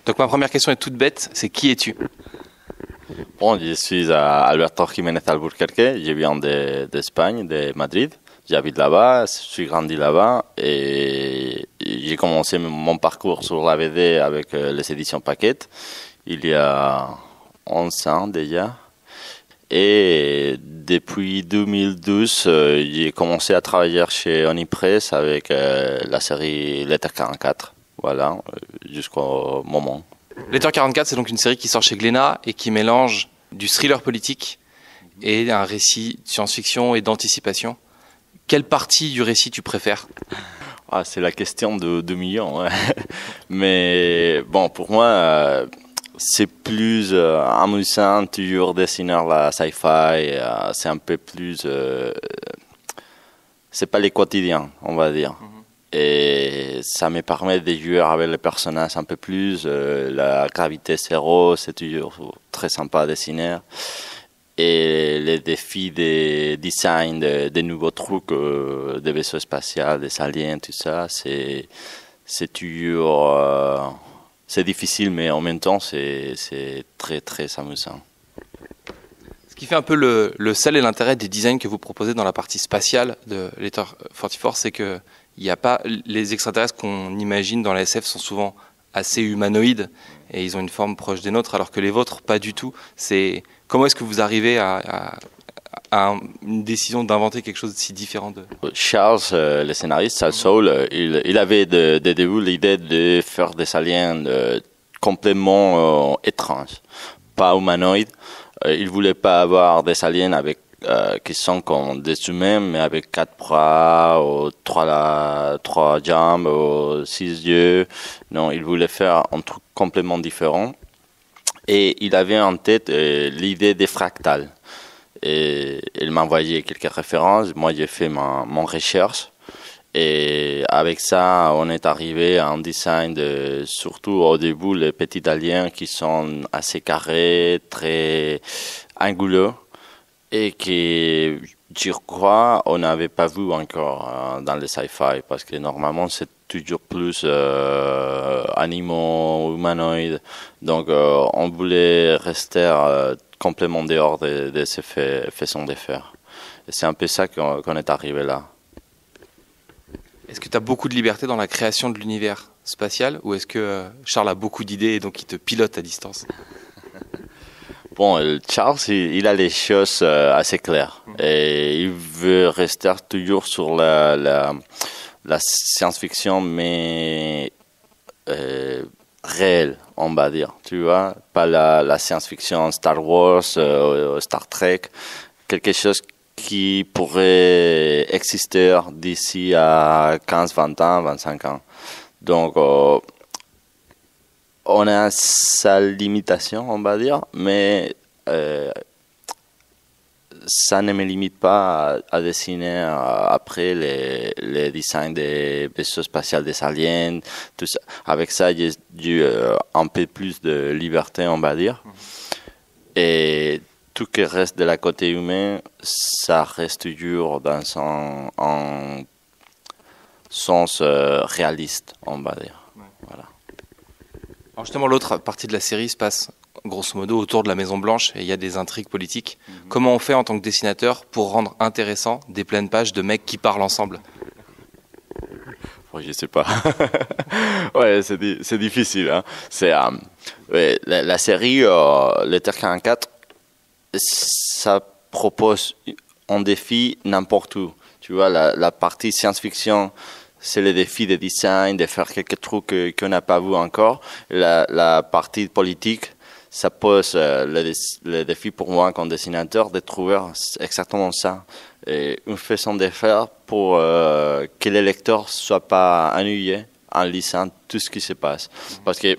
Donc ma première question est toute bête, c'est qui es-tu? Bon, je suis Alberto Jiménez Alburquerque, je viens d'Espagne, de Madrid. J'habite là-bas, je suis grandi là-bas et j'ai commencé mon parcours sur la BD avec les éditions Paquette il y a 11 ans déjà. Et depuis 2012, j'ai commencé à travailler chez Onipress avec la série Letter 44, voilà, jusqu'au moment. Letter 44, c'est donc une série qui sort chez Glénat et qui mélange du thriller politique et un récit de science-fiction et d'anticipation. Quelle partie du récit tu préfères? C'est la question de 2 millions. Ouais. Mais bon, pour moi, c'est plus amusant, toujours dessiner la sci-fi. C'est un peu plus... c'est pas les quotidiens, on va dire. Et ça me permet de jouer avec les personnages un peu plus. La gravité zéro, c'est toujours très sympa à dessiner. Et les défis de design, de nouveaux trucs, des vaisseaux spatials, des aliens, tout ça, c'est toujours... c'est difficile, mais en même temps, c'est très, très amusant. Ce qui fait un peu le sel et l'intérêt des designs que vous proposez dans la partie spatiale de Letter 44, c'est que il n'y a pas les extraterrestres qu'on imagine dans la SF sont souvent assez humanoïdes et ils ont une forme proche des nôtres, alors que les vôtres, pas du tout. Comment est-ce que vous arrivez à une décision d'inventer quelque chose de si différent de... Charles, le scénariste, Charles Soule, il avait de début l'idée de faire des aliens complètement étranges, pas humanoïdes. Il voulait pas avoir des aliens avec qui sont comme des humains, mais avec 4 bras, ou 3 jambes, ou 6 yeux. Non, il voulait faire un truc complètement différent. Et il avait en tête l'idée des fractales. Et il m'a envoyé quelques références. Moi, j'ai fait mon recherche. Et avec ça, on est arrivé à un design surtout au début, les petits aliens qui sont assez carrés, très anguleux. Et que, je crois, on n'avait pas vu encore dans les sci-fi, parce que normalement, c'est toujours plus animaux, humanoïdes. Donc, on voulait rester complètement dehors de ces façons de faire. Et c'est un peu ça qu'on est arrivé là. Est-ce que tu as beaucoup de liberté dans la création de l'univers spatial, ou est-ce que Charles a beaucoup d'idées et donc il te pilote à distance? Bon, Charles, il a les choses assez claires et il veut rester toujours sur la science-fiction, mais réelle, on va dire, tu vois, pas la science-fiction Star Wars, Star Trek, quelque chose qui pourrait exister d'ici à 15, 20 ans, 25 ans. Donc, on a sa limitation, on va dire, mais ça ne me limite pas à dessiner après les designs des vaisseaux spatials des aliens, tout ça. Avec ça, j'ai eu un peu plus de liberté, on va dire. Et tout ce qui reste de la côté humain, ça reste toujours dans un sens réaliste, on va dire. Voilà. Alors justement, l'autre partie de la série se passe grosso modo autour de la Maison Blanche et il y a des intrigues politiques. Comment on fait en tant que dessinateur pour rendre intéressant des pleines pages de mecs qui parlent ensemble? Je sais pas. Ouais, c'est difficile. Hein. Ouais, la série Letter 44, ça propose un défi n'importe où. Tu vois, la partie science-fiction, c'est le défi de design, de faire quelques trucs qu'on n'a pas vu encore. La partie politique, ça pose le défi pour moi comme dessinateur de trouver exactement ça. Et une façon de faire pour que les lecteurs ne soient pas ennuyés en lisant tout ce qui se passe. Parce que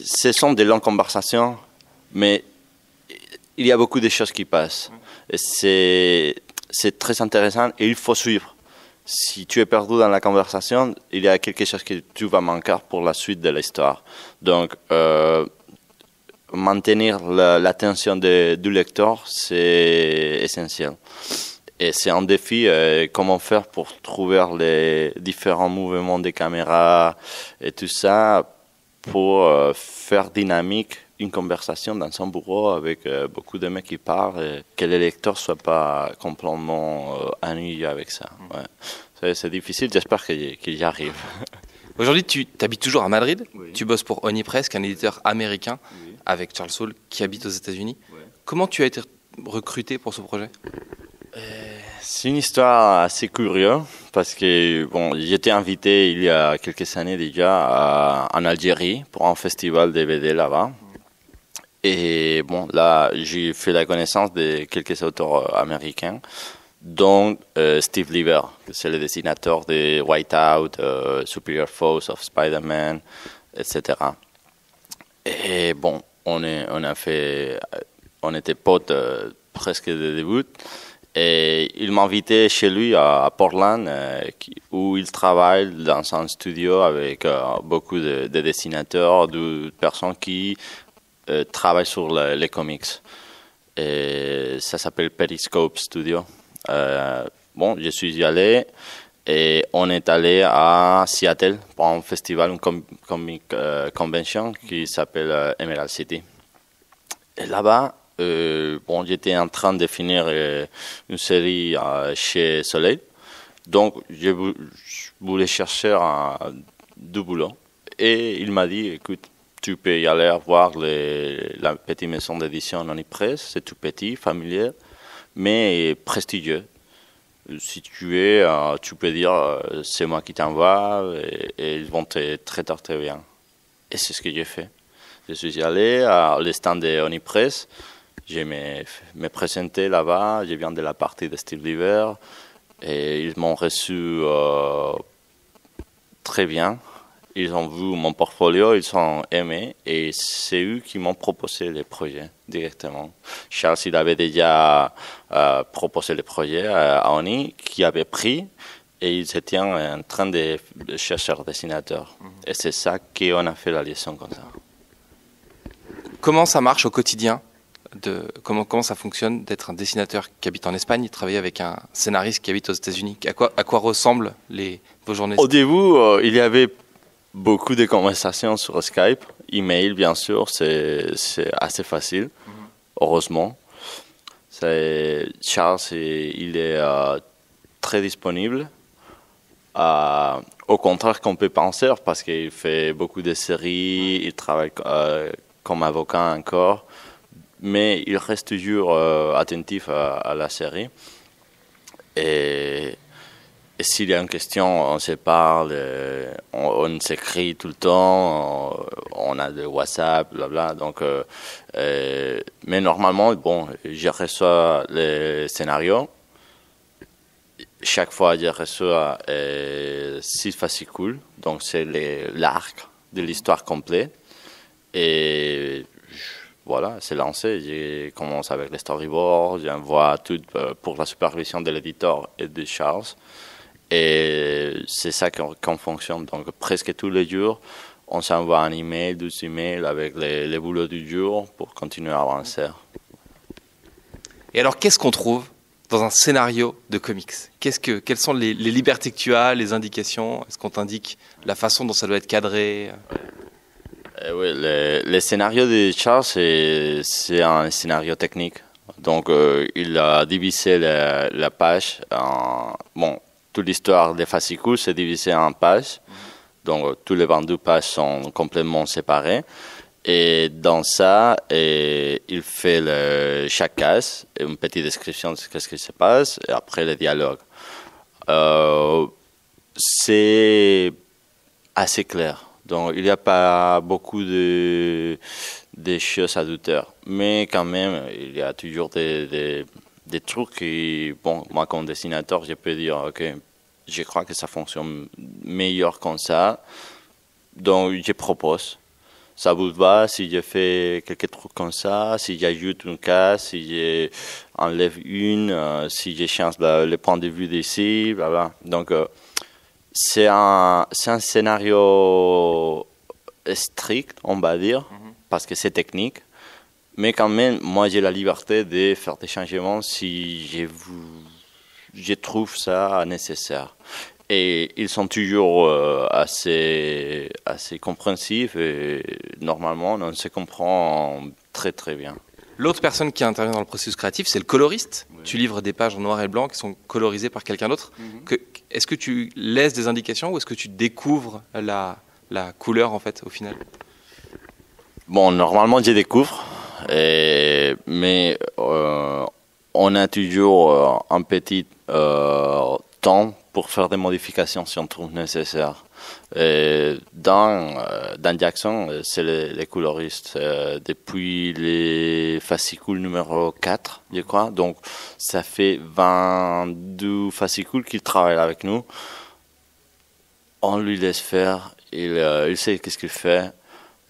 ce sont des longues conversations, mais il y a beaucoup de choses qui passent. Et c'est très intéressant et il faut suivre. Si tu es perdu dans la conversation, il y a quelque chose que tu vas manquer pour la suite de l'histoire. Donc, maintenir l'attention du lecteur, c'est essentiel. Et c'est un défi, comment faire pour trouver les différents mouvements des caméras et tout ça, pour faire dynamique une conversation dans son bureau avec beaucoup de mecs qui parlent et que le lecteur soit pas complètement ennuyé avec ça. Ouais. C'est difficile, j'espère qu'il y arrive. Aujourd'hui, tu habites toujours à Madrid. Oui. Tu bosses pour Onipress, un éditeur américain, Oui. avec Charles Saul, qui habite aux États-Unis. Ouais. Comment tu as été recruté pour ce projet? C'est une histoire assez curieuse parce que bon, j'étais invité il y a quelques années déjà en Algérie pour un festival de BD là-bas. Et bon, là, j'ai fait la connaissance de quelques auteurs américains, dont Steve Lieber, c'est le dessinateur de Whiteout, Superior Foes of Spider-Man, etc. Et bon, on était potes presque de début. Et il m'a invité chez lui à Portland, où il travaille dans un studio avec beaucoup de dessinateurs, de personnes qui travaillent sur les comics. Et ça s'appelle Periscope Studio. Bon, je suis allé et on est allé à Seattle pour un festival, une comic convention qui s'appelle Emerald City. Et là-bas, bon, j'étais en train de finir une série chez Soleil, donc je voulais chercher du boulot. Et il m'a dit, écoute, tu peux y aller voir la petite maison d'édition Onipress, c'est tout petit, familier, mais prestigieux. Si tu peux dire, c'est moi qui t'envoie, et ils vont te traiter très bien. Et c'est ce que j'ai fait. Je suis allé à le stand de Onipress. Je me présenté là-bas, je viens de la partie de Steve Lieber et ils m'ont reçu très bien. Ils ont vu mon portfolio, ils ont aimé et c'est eux qui m'ont proposé les projets directement. Charles, il avait déjà proposé le projet à Oni, qui avait pris et ils étaient en train de chercher un dessinateur. Et c'est ça qu'on a fait la liaison comme ça. Comment ça marche au quotidien? Comment ça fonctionne d'être un dessinateur qui habite en Espagne et travailler avec un scénariste qui habite aux États-Unis? À quoi ressemblent vos journées? Au début, il y avait beaucoup de conversations sur Skype, email bien sûr, c'est assez facile, heureusement. Charles, il est très disponible, au contraire qu'on peut penser, parce qu'il fait beaucoup de séries, il travaille comme avocat encore. Mais il reste toujours attentif à la série. Et s'il y a une question, on se parle, on s'écrit tout le temps, on a de WhatsApp, blabla. Donc, mais normalement, bon, je reçois les scénarios. Chaque fois, je reçois 6 fascicules. Donc, c'est l'arc de l'histoire complète. Et voilà, c'est lancé. Je commence avec les storyboards, j'envoie tout pour la supervision de l'éditeur et de Charles. Et c'est ça qu'on fonctionne. Donc, presque tous les jours, on s'envoie un email, 12 emails avec les boulots du jour pour continuer à avancer. Et alors, qu'est-ce qu'on trouve dans un scénario de comics? Quelles sont les libertés que tu as, les indications? Est-ce qu'on t'indique la façon dont ça doit être cadré? Oui, le scénario de Charles, c'est un scénario technique. Donc, il a divisé la page en... Bon, toute l'histoire des fascicules, c'est divisé en pages. Donc, tous les 22 pages sont complètement séparées. Et dans ça, il fait chaque case, une petite description de ce qui se passe, et après le dialogue. C'est assez clair. Donc, il n'y a pas beaucoup de choses à douter. Mais quand même, il y a toujours des trucs qui, bon, moi, comme dessinateur, je peux dire, OK, je crois que ça fonctionne meilleur comme ça. Donc, je propose. Ça vous va si je fais quelques trucs comme ça, si j'ajoute une case, si j'enlève une, si je change le point de vue d'ici, blablabla. Donc, c'est un scénario strict, on va dire, parce que c'est technique. Mais quand même, moi, j'ai la liberté de faire des changements si je trouve ça nécessaire. Et ils sont toujours assez compréhensifs et normalement on se comprend très très bien. L'autre personne qui intervient dans le processus créatif, c'est le coloriste. Oui. Tu livres des pages en noir et blanc qui sont colorisées par quelqu'un d'autre. Est-ce que tu laisses des indications ou est-ce que tu découvres la couleur en fait au final? Bon, normalement je découvre, mais on a toujours un petit temps pour faire des modifications si on trouve nécessaire. Dans Jackson, c'est les coloristes depuis les fascicules numéro 4, je crois. Donc, ça fait 22 fascicules qu'il travaille avec nous. On lui laisse faire, il sait qu'est-ce qu'il fait.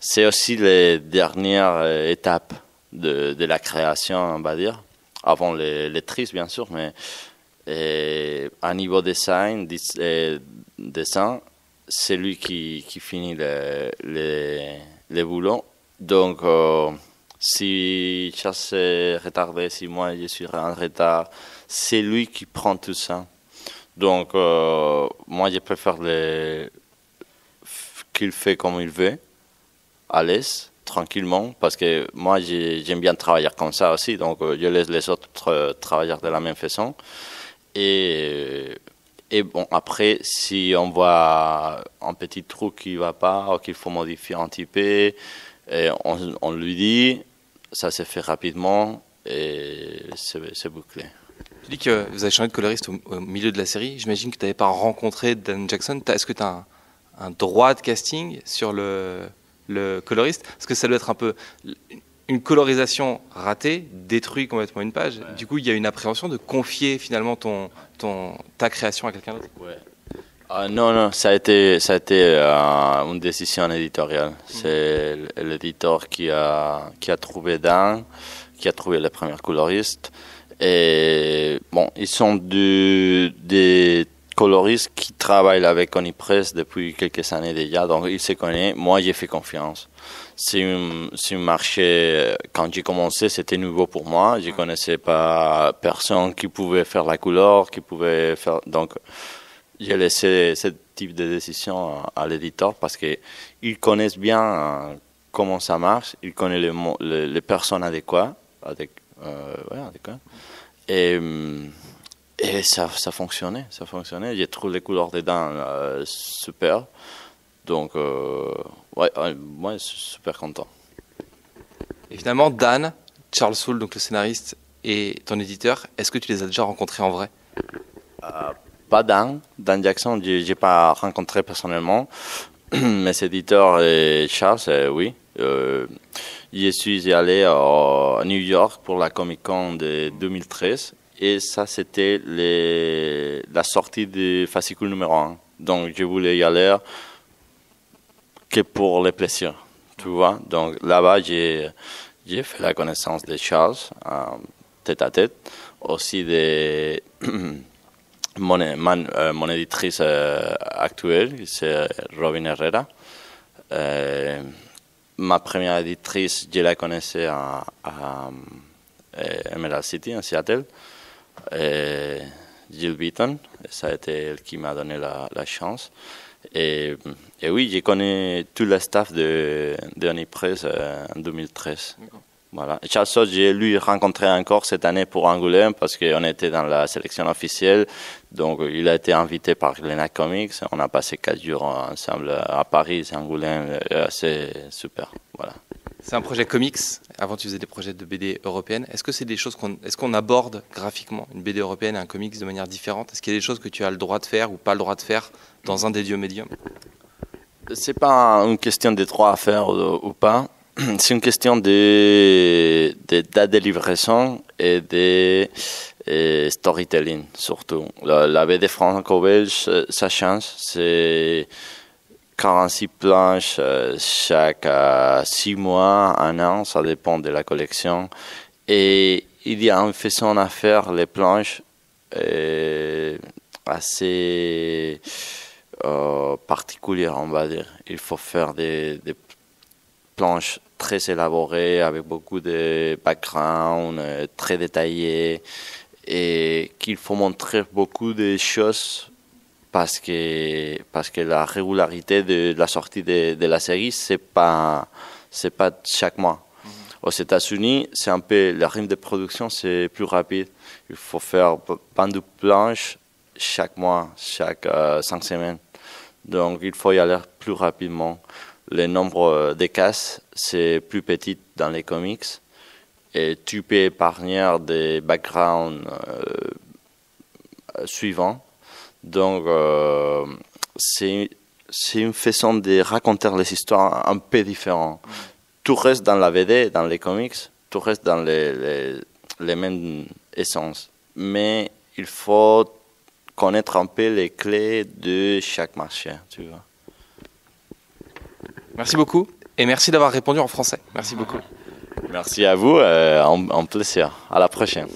C'est aussi les dernières étapes de la création, on va dire, avant les tristes, bien sûr, mais à niveau dessin, c'est lui qui finit les boulots. Donc, si Charles s'est retardé, si moi je suis en retard, c'est lui qui prend tout ça. Donc, moi je préfère qu'il fait comme il veut, à l'aise, tranquillement, parce que moi j'aime bien travailler comme ça aussi, donc je laisse les autres travailler de la même façon. Et bon, après, si on voit un petit truc qui ne va pas ou qu'il faut modifier un petit peu, on lui dit, ça se fait rapidement et c'est bouclé. Tu dis que vous avez changé de coloriste au milieu de la série. J'imagine que tu n'avais pas rencontré Dan Jackson. Est-ce que tu as un droit de casting sur le coloriste? Parce que ça doit être un peu... Une colorisation ratée détruit complètement une page. Ouais. Du coup, il y a une appréhension de confier finalement ta création à quelqu'un d'autre. Ouais. Non, ça a été une décision éditoriale. C'est l'éditeur qui a trouvé Dan, qui a trouvé les premiers coloristes. Et bon, ils sont des coloristes qui travaillent avec Onipress depuis quelques années déjà, donc ils se connaissent. Moi, j'ai fait confiance. C'est un marché, quand j'ai commencé, c'était nouveau pour moi. Je connaissais pas personne qui pouvait faire la couleur, donc j'ai laissé ce type de décision à l'éditeur parce que ils connaissent bien comment ça marche, ils connaissent les personnes adéquates, et ça fonctionnait. J'ai trouvé les couleurs dedans super. Donc, moi, je suis super content. Et finalement, Dan, Charles Soule, donc le scénariste, et ton éditeur, est-ce que tu les as déjà rencontrés en vrai? Pas Dan Jackson, je n'ai pas rencontré personnellement. Mes éditeurs et Charles, oui. Je suis allé à New York pour la Comic Con de 2013. Et ça, c'était la sortie du fascicule numéro 1. Donc, je voulais y aller que pour les plaisirs, tu vois. Donc là-bas, j'ai fait la connaissance de Charles, tête à tête, aussi de mon éditrice actuelle, c'est Robin Herrera. Ma première éditrice, je la connaissais à Emerald City, en Seattle. Jill Beaton, ça a été elle qui m'a donné la chance. Et oui, j'ai connu tout le staff de Onipress en 2013. Voilà. Charles Soule, j'ai lui rencontré encore cette année pour Angoulême parce qu'on était dans la sélection officielle. Donc, il a été invité par Glénat Comics. On a passé 4 jours ensemble à Paris, à Angoulême. C'est super. Voilà. C'est un projet comics. Avant, tu faisais des projets de BD européenne. Est-ce que c'est des choses est-ce qu'on aborde graphiquement une BD européenne et un comics de manière différente? Est-ce qu'il y a des choses que tu as le droit de faire ou pas le droit de faire dans un des deux médiums? C'est pas une question de droit à faire ou pas. C'est une question de date de livraison et de storytelling surtout. La BD franco-belge, ça change. C'est 46 planches chaque 6 mois, 1 an, ça dépend de la collection. Et il y a une façon à faire les planches assez particulière, on va dire. Il faut faire des planches très élaborées, avec beaucoup de background, très détaillés, et qu'il faut montrer beaucoup de choses parce que la régularité de la sortie de la série, c'est pas chaque mois. Aux États-Unis, c'est un peu le rythme de production, c'est plus rapide. Il faut faire pas de planches chaque mois, chaque 5 semaines. Donc, il faut y aller plus rapidement. Le nombre de cases, c'est plus petit dans les comics. Et tu peux épargner des backgrounds suivants. Donc, c'est une façon de raconter les histoires un peu différente. Tout reste dans la BD, dans les comics, tout reste dans les mêmes essences. Mais il faut connaître un peu les clés de chaque marché, tu vois. Merci beaucoup et merci d'avoir répondu en français. Merci beaucoup. Merci à vous, un plaisir. À la prochaine.